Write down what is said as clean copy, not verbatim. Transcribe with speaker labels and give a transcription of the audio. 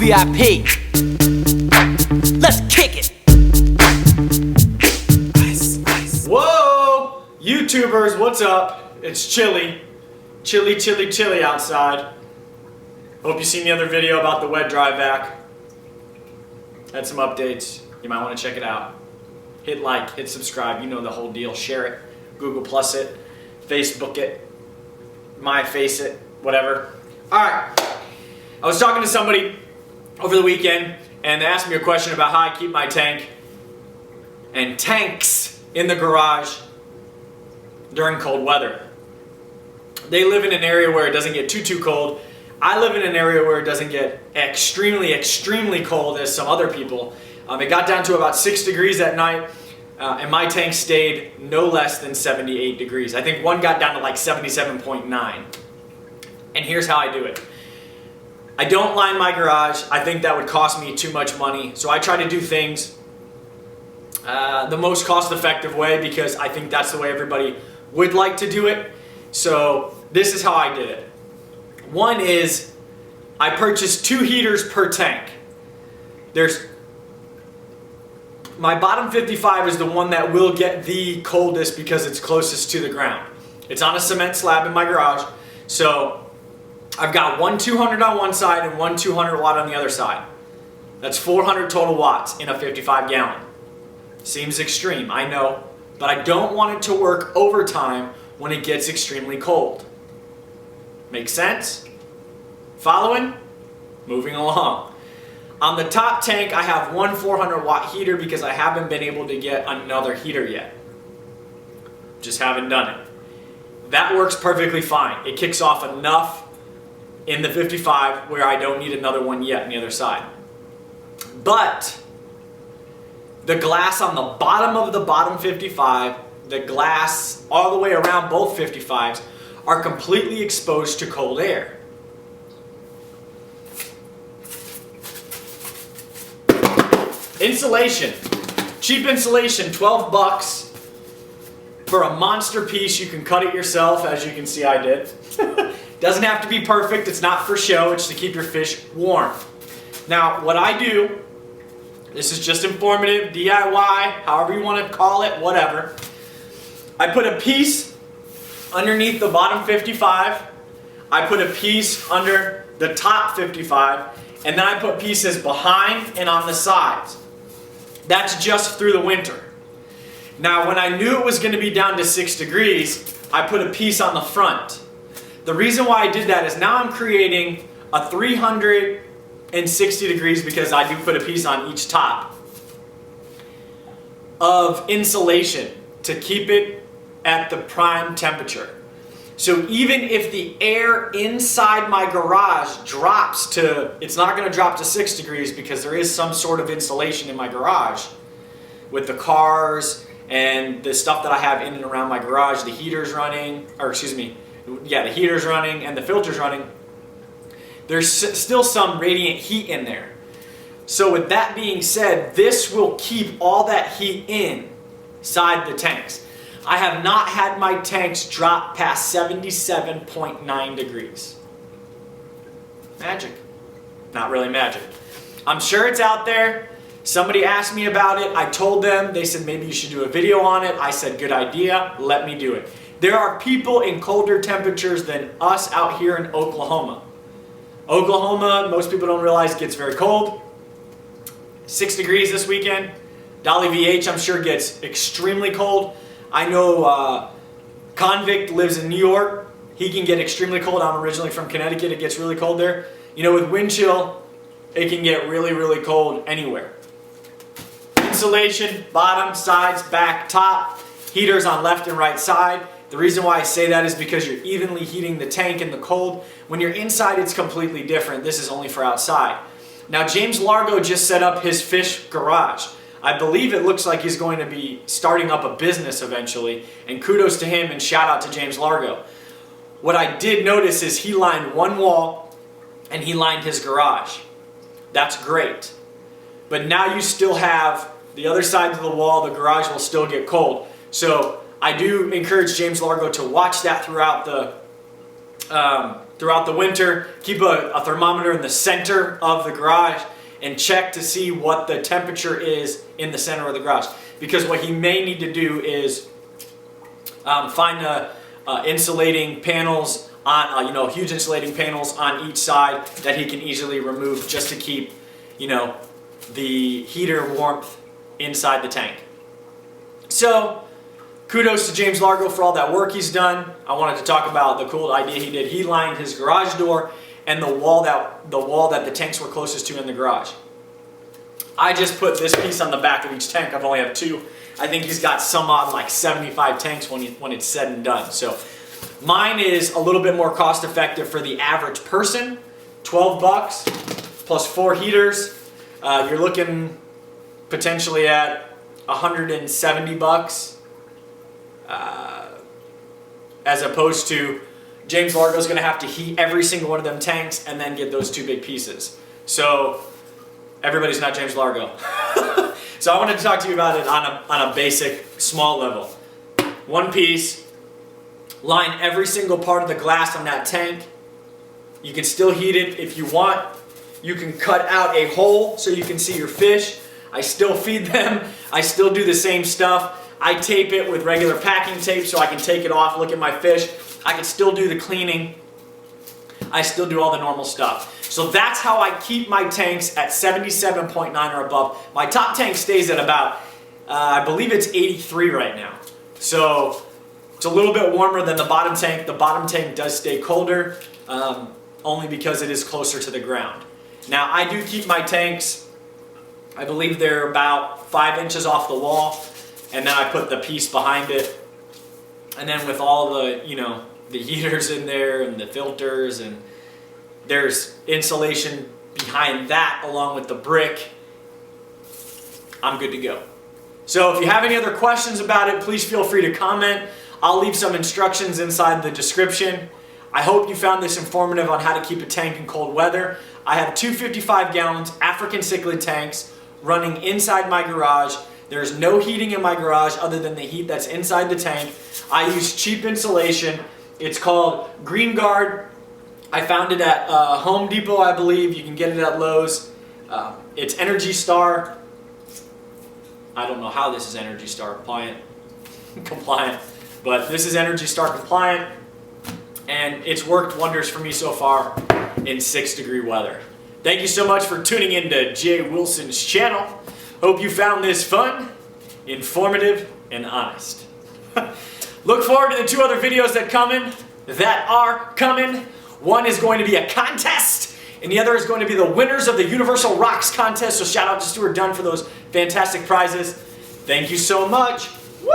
Speaker 1: VIP. Let's kick it.
Speaker 2: Whoa! YouTubers, what's up? It's chilly. Chilly outside. Hope you seen the other video about the wet dry vac. Had some updates. You might want to check it out. Hit like, hit subscribe, you know the whole deal. Share it, Google Plus it, Facebook it, MyFace it, whatever. Alright, I was talking to somebody over the weekend and they asked me a question about how I keep my tank and tanks in the garage during cold weather. They live in an area where it doesn't get too cold. I live in an area where it doesn't get extremely cold as some other people. It got down to about 6 degrees at night, and my tank stayed no less than 78 degrees. I think one got down to like 77.9. And here's how I do it. I don't line my garage. I think that would cost me too much money. So I try to do things the most cost-effective way because I think that's the way everybody would like to do it. So this is how I did it. One is I purchased 2 heaters per tank. My bottom 55 is the one that will get the coldest because it's closest to the ground. It's on a cement slab in my garage. So I've got one 200 on one side and one 200 watt on the other side. That's 400 total watts in a 55 gallon. Seems extreme, I know, but I don't want it to work overtime when it gets extremely cold. Make sense? Following? Moving along. On the top tank, I have one 400 watt heater because I haven't been able to get another heater yet. Just haven't done it. That works perfectly fine. It kicks off enough in the 55 where I don't need another one yet on the other side. But the glass on the bottom of the bottom 55, the glass all the way around both 55s, are completely exposed to cold air. Insulation. Cheap insulation, 12 bucks for a monster piece. You can cut it yourself, as you can see I did. Doesn't have to be perfect, it's not for show, it's to keep your fish warm. Now, what I do, this is just informative, DIY, however you want to call it, whatever. I put a piece underneath the bottom 55, I put a piece under the top 55, and then I put pieces behind and on the sides. That's just through the winter. Now, when I knew it was going to be down to 6 degrees, I put a piece on the front. The reason why I did that is now I'm creating a 360 degrees, because I do put a piece on each top, of insulation to keep it at the prime temperature. So even if the air inside my garage drops to, it's not going to drop to 6 degrees because there is some sort of insulation in my garage with the cars and the stuff that I have in and around my garage, the heater's running, or excuse me, yeah, the heater's running and the filter's running. There's still some radiant heat in there. So with that being said, this will keep all that heat inside the tanks. I have not had my tanks drop past 77.9 degrees. Magic. Not really magic. I'm sure it's out there. Somebody asked me about it. I told them. They said maybe you should do a video on it. I said good idea. Let me do it. There are people in colder temperatures than us out here in Oklahoma. Oklahoma, most people don't realize, gets very cold. 6 degrees this weekend. Dolly VH, I'm sure, gets extremely cold. I know Convict lives in New York. He can get extremely cold. I'm originally from Connecticut. It gets really cold there. You know, with wind chill, it can get really cold anywhere. Insulation, bottom, sides, back, top. Heaters on left and right side. The reason why I say that is because you're evenly heating the tank in the cold. When you're inside, it's completely different. This is only for outside. Now, James Largo just set up his fish garage. I believe it looks like he's going to be starting up a business eventually, and kudos to him and shout out to James Largo. What I did notice is he lined one wall and he lined his garage. That's great. But now you still have the other side of the wall, the garage will still get cold. So I do encourage James Largo to watch that throughout the throughout the winter, keep a thermometer in the center of the garage and check to see what the temperature is in the center of the garage. Because what he may need to do is find insulating panels on, huge insulating panels on each side that he can easily remove just to keep, the heater warmth inside the tank. So, kudos to James Largo for all that work he's done. I wanted to talk about the cool idea he did. He lined his garage door and the wall that the tanks were closest to in the garage. I just put this piece on the back of each tank. I've only have 2. I think he's got some odd like 75 tanks when it's said and done. So mine is a little bit more cost effective for the average person. $12 plus 4 heaters. You're looking potentially at $170. As opposed to James Largo's going to have to heat every single one of them tanks and then get those 2 big pieces. So everybody's not James Largo. So I wanted to talk to you about it on a basic, small level. 1 piece, line every single part of the glass on that tank. You can still heat it if you want. You can cut out a hole so you can see your fish. I still feed them. I still do the same stuff. I tape it with regular packing tape so I can take it off, look at my fish. I can still do the cleaning. I still do all the normal stuff. So that's how I keep my tanks at 77.9 or above. My top tank stays at about, I believe it's 83 right now. So it's a little bit warmer than the bottom tank. The bottom tank does stay colder, only because it is closer to the ground. Now I do keep my tanks, I believe they're about 5 inches off the wall. And then I put the piece behind it. And then with all the, the heaters in there and the filters, and there's insulation behind that along with the brick, I'm good to go. So if you have any other questions about it, please feel free to comment. I'll leave some instructions inside the description. I hope you found this informative on how to keep a tank in cold weather. I have 2 55-gallon African cichlid tanks running inside my garage. There's no heating in my garage other than the heat that's inside the tank. I use cheap insulation. It's called Green Guard. I found it at Home Depot, I believe. You can get it at Lowe's. It's Energy Star. I don't know how this is Energy Star compliant, but this is Energy Star compliant, and it's worked wonders for me so far in 6-degree weather. Thank you so much for tuning in to Jay Wilson's channel. Hope you found this fun, informative, and honest. Look forward to the 2 other videos that are coming. One is going to be a contest, and the other is going to be the winners of the Universal Rocks contest. So shout out to Stuart Dunn for those fantastic prizes. Thank you so much. Woo!